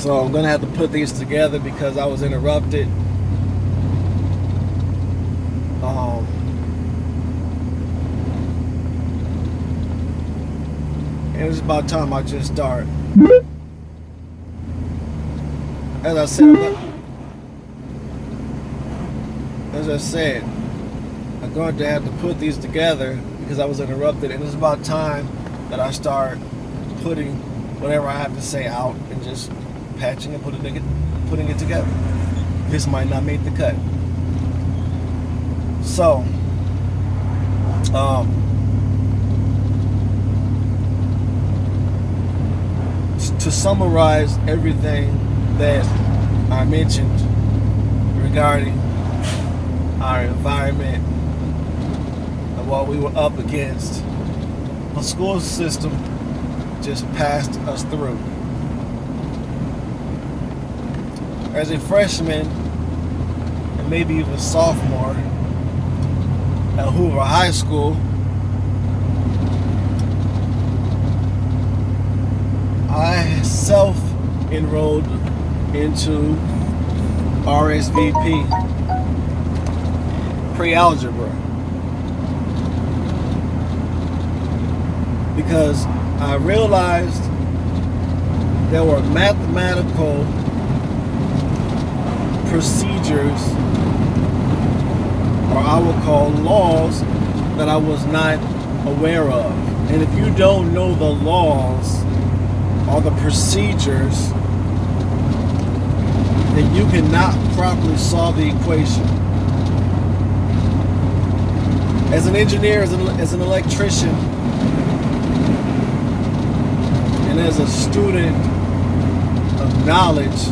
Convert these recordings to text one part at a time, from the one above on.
So I'm gonna have to put these together because I was interrupted. Um, and it's about time I just start. As I said, I'm going to have to put these together because I was interrupted, and it's about time that I start putting whatever I have to say out and just patching and putting it together. This might not make the cut. So, to summarize everything that I mentioned regarding our environment and what we were up against, the school system just passed us through. As a freshman and maybe even sophomore at Hoover High School, I self-enrolled into RSVP, pre-algebra, because I realized there were mathematical procedures, or I would call laws, that I was not aware of. And if you don't know the laws or the procedures, then you cannot properly solve the equation. As an engineer, as an electrician, and as a student of knowledge,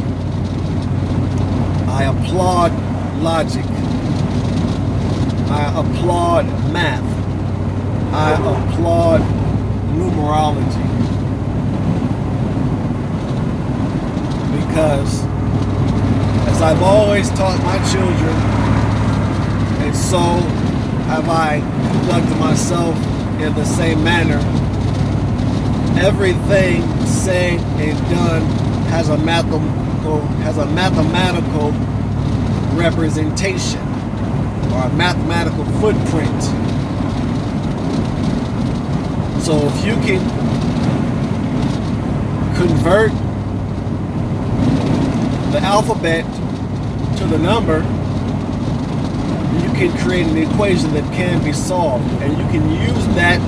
I applaud logic. I applaud math. I applaud numerology. Because as I've always taught my children, and so have I conducted myself in the same manner, everything said and done has a mathematical representation or a mathematical footprint. So if you can convert the alphabet to the number, you can create an equation that can be solved, and you can use that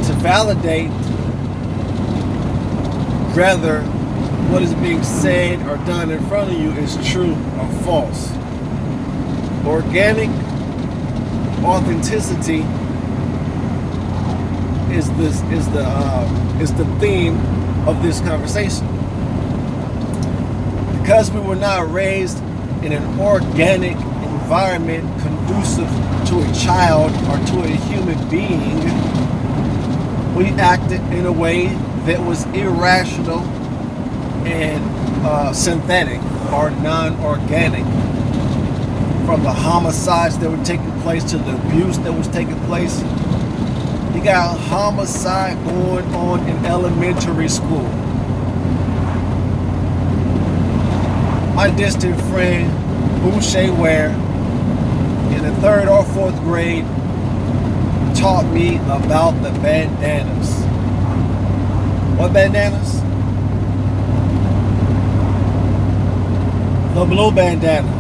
to validate whether what is being said or done in front of you is true or false. Organic authenticity is the theme of this conversation. Because we were not raised in an organic environment conducive to a child or to a human being, we acted in a way that was irrational and synthetic or non-organic. From the homicides that were taking place to the abuse that was taking place. You got homicide going on in elementary school. My distant friend, Boucher Ware, in the 3rd or 4th grade, taught me about the bandanas. What bandanas? The blue bandana.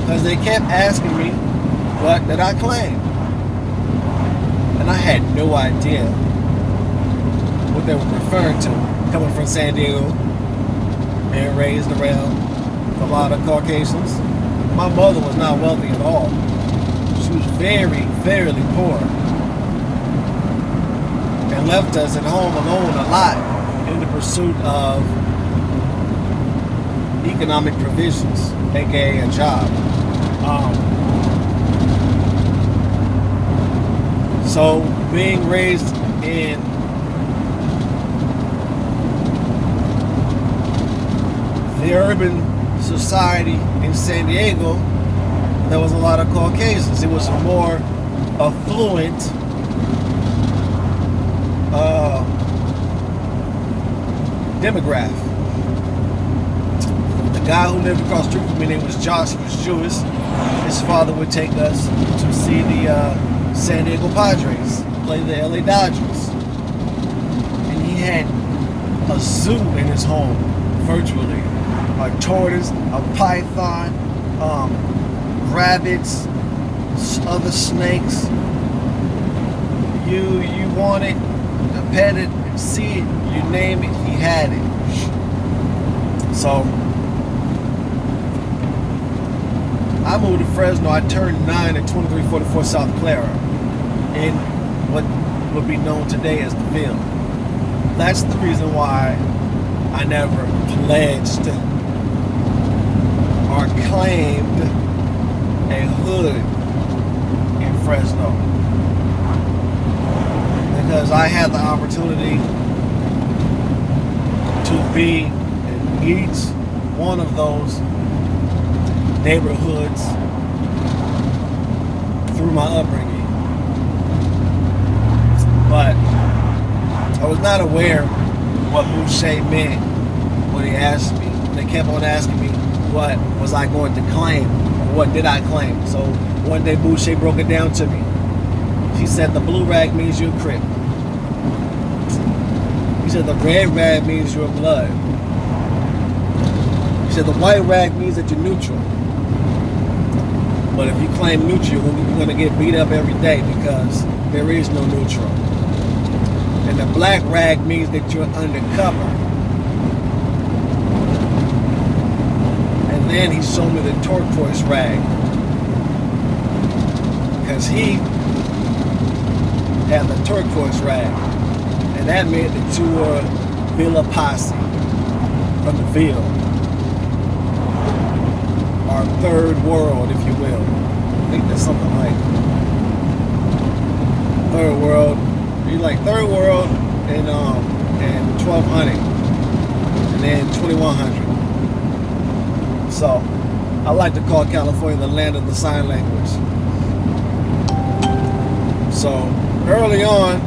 Because they kept asking me what did I claim. And I had no idea what they were referring to. Coming from San Diego, being raised around a lot of Caucasians. My mother was not wealthy at all. She was fairly poor. And left us at home alone a lot in the pursuit of economic provisions, aka a job. So being raised in the urban society in San Diego, there was a lot of Caucasians. It was a more affluent demographic. guy who lived across the street from me, name was Josh. He was Jewish. His father would take us to see the San Diego Padres play the LA Dodgers. And he had a zoo in his home, virtually. A tortoise, a python, rabbits, other snakes. You want it, pet it, see it, you name it, he had it. So I moved to Fresno. I turned 9 at 2344 South Clara in what would be known today as the Ville. That's the reason why I never pledged or claimed a hood in Fresno, because I had the opportunity to be in each one of those neighborhoods through my upbringing. But I was not aware what Boucher meant when he asked me. They kept on asking me what was I going to claim, or what did I claim. So one day Boucher broke it down to me. He said the blue rag means you're a Crip. He said the red rag means you're blood. He said the white rag means that you're neutral. But if you claim neutral, you're going to get beat up every day, because there is no neutral. And the black rag means that you're undercover. And then he showed me the turquoise rag, because he had the turquoise rag, and that meant that you were Villa Posse, from the Ville, or third world, if you will. I think that's something like third world. You like third world and 1200, and then 2100. So I like to call California the land of the sign language. So early on,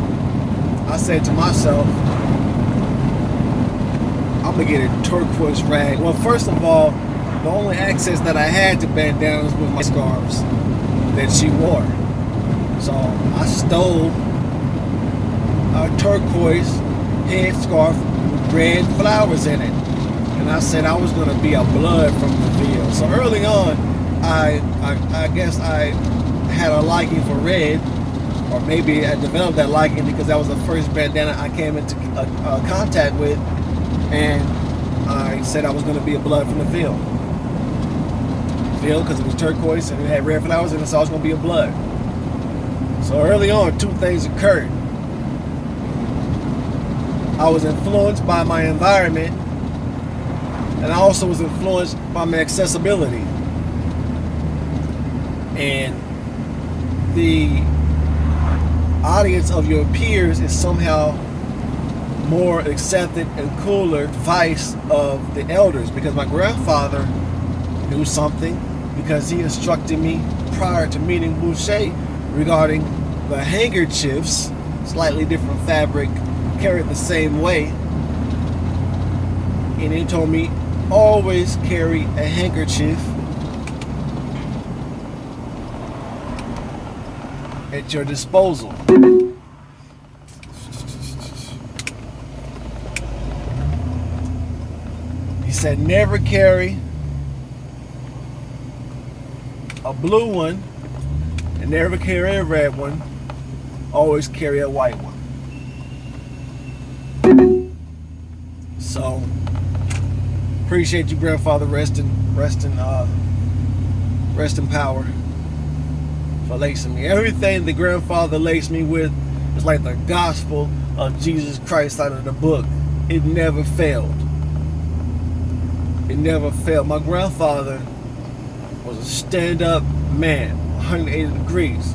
I said to myself, I'm gonna get a turquoise rag. Well, first of all, the only access that I had to bandanas was my scarves that she wore. So I stole a turquoise headscarf with red flowers in it. And I said I was going to be a blood from the Ville. So early on, I guess I had a liking for red, or maybe I developed that liking because that was the first bandana I came into contact with, and I said I was going to be a blood from the Ville. Ville, because it was turquoise and it had red flowers in it, so I was going to be a blood. So early on, two things occurred. I was influenced by my environment, and I also was influenced by my accessibility. And the audience of your peers is somehow more accepted and cooler advice of the elders, because my grandfather knew something, because he instructed me prior to meeting Boucher regarding the handkerchiefs, slightly different fabric, carried the same way. And he told me, always carry a handkerchief at your disposal. He said, never carry a blue one and never carry a red one. Always carry a white one. So, appreciate you, grandfather. Rest in power for lacing me. Everything the grandfather laced me with is like the gospel of Jesus Christ out of the book. It never failed. It never failed. My grandfather was a stand-up man, 180 degrees.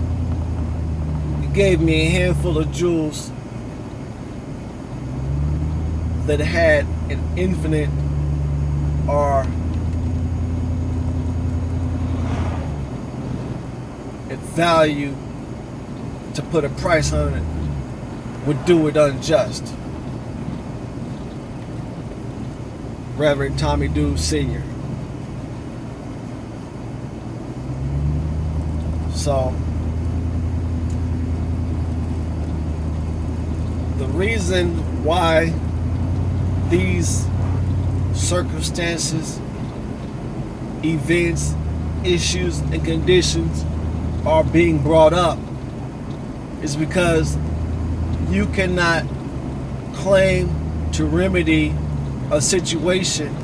He gave me a handful of jewels that had an infinite or a value to put a price on it would do it unjust. Reverend Tommy Dew Sr. So the reason why these circumstances, events, issues, and conditions are being brought up is because you cannot claim to remedy a situation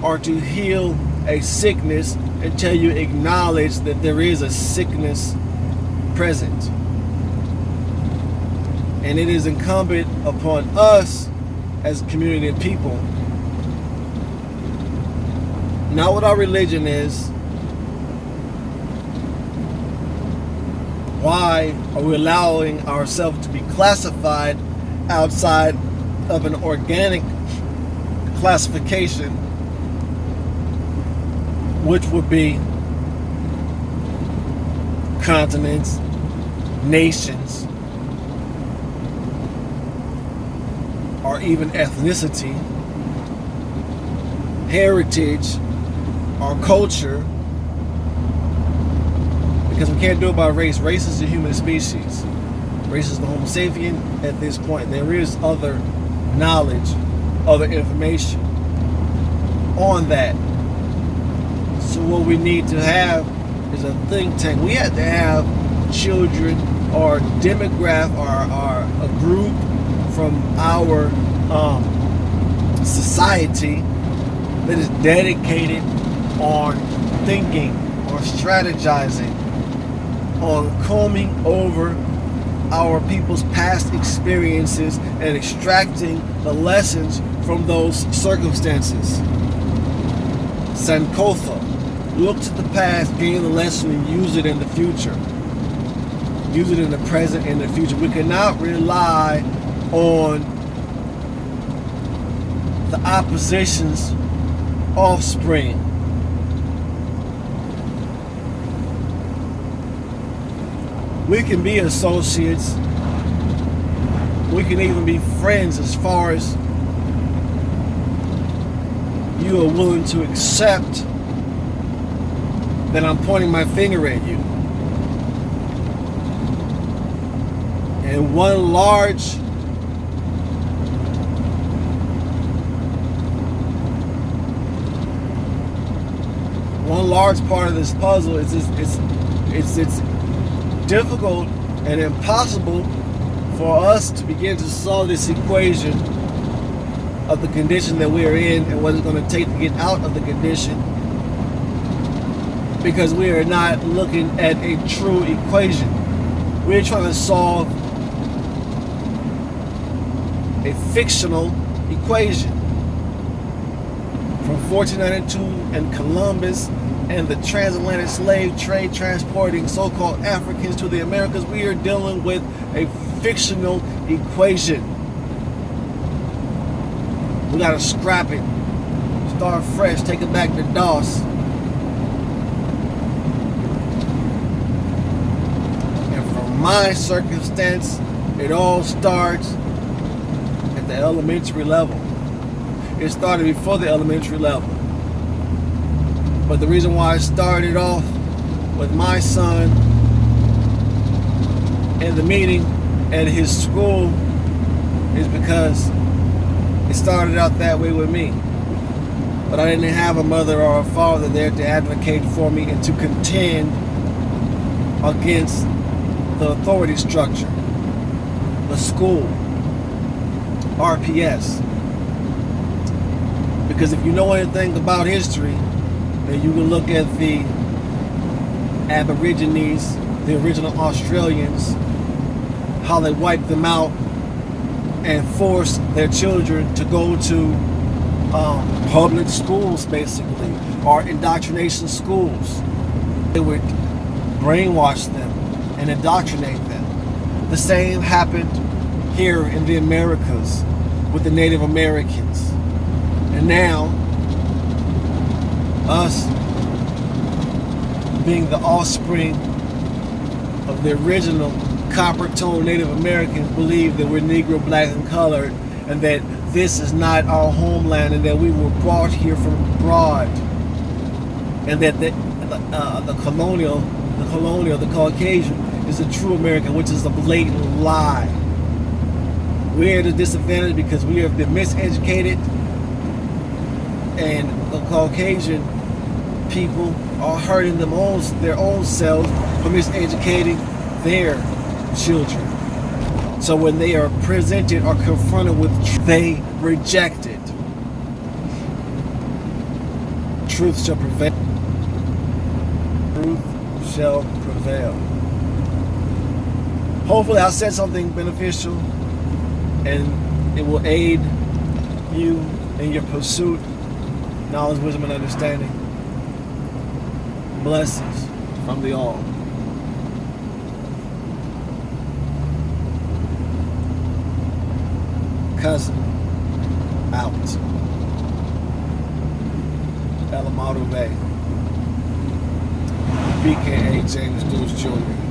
or to heal a sickness until you acknowledge that there is a sickness present. And it is incumbent upon us as a community of people, not what our religion is. Why are we allowing ourselves to be classified outside of an organic classification, which would be continents, nations, or even ethnicity, heritage, or culture? Because we can't do it by race. Race is the human species. Race is the Homo sapien at this point. There is other knowledge, other information on that. So what we need to have is a think tank. We have to have children or demographic or a group from our society that is dedicated on thinking or strategizing, on combing over our people's past experiences and extracting the lessons from those circumstances. Sankofa, look to the past, gain the lesson, and use it in the future. Use it in the present and the future. We cannot rely on the opposition's offspring. We can be associates. We can even be friends as far as you are willing to accept that I'm pointing my finger at you. And one large part of this puzzle is it's difficult and impossible for us to begin to solve this equation of the condition that we are in and what it's going to take to get out of the condition, because we are not looking at a true equation. We're trying to solve a fictional equation from 1492 and Columbus and the transatlantic slave trade transporting so-called Africans to the Americas. We are dealing with a fictional equation. We gotta scrap it, start fresh, take it back to DOS. And from my circumstance, it all starts at the elementary level. It started before the elementary level. But the reason why I started off with my son and the meeting at his school is because it started out that way with me. But I didn't have a mother or a father there to advocate for me and to contend against the authority structure, the school, RPS. Because if you know anything about history, then you can look at the Aborigines, the original Australians, how they wiped them out and forced their children to go to public schools, basically, or indoctrination schools. They would brainwash them and indoctrinate them. The same happened here in the Americas with the Native Americans. And now, us being the offspring of the original copper-toned Native Americans believe that we're Negro, black, and colored, and that this is not our homeland, and that we were brought here from abroad, and that the colonial, the Caucasian, is a true American, which is a blatant lie. We're at a disadvantage because we have been miseducated, and the Caucasian people are hurting their own selves for miseducating their children. So when they are presented or confronted with truth, they reject it. Truth shall prevail. Truth shall prevail. Hopefully I said something beneficial and it will aid you in your pursuit, knowledge, wisdom, and understanding. Blessings from the all. Cousin out. Elamado Bay. BKA James Dew's Jr.